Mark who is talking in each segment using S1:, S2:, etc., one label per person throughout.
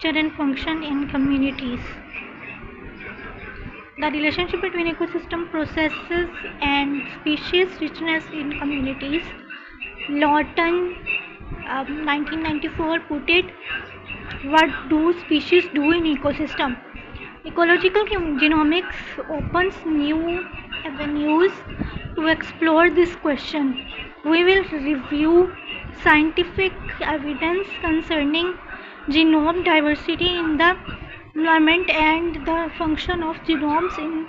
S1: structure and function in communities. The relationship between ecosystem processes and species richness in communities. Lawton, 1994, put it, what do species do in ecosystem? Ecological genomics opens new avenues to explore this question. We will review scientific evidence concerning genome diversity in the environment and the function of genomes in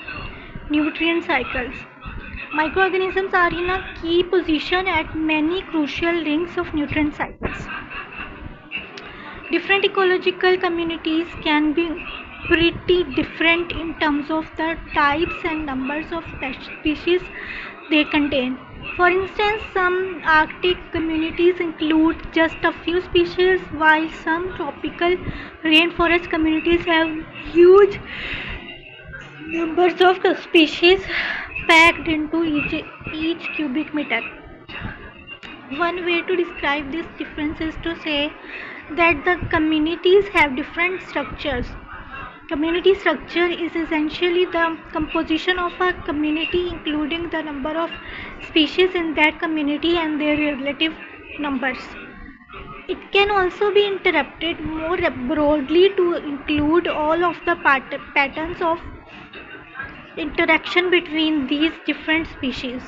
S1: nutrient cycles. Microorganisms are in a key position at many crucial links of nutrient cycles. Different ecological communities can be pretty different in terms of the types and numbers of species they contain. For instance, some Arctic communities include just a few species, while some tropical rainforest communities have huge numbers of species packed into each cubic meter. One way to describe this difference is to say that the communities have different structures. Community structure is essentially the composition of a community, including the number of species in that community and their relative numbers. It can also be interpreted more broadly to include all of the patterns of interaction between these different species.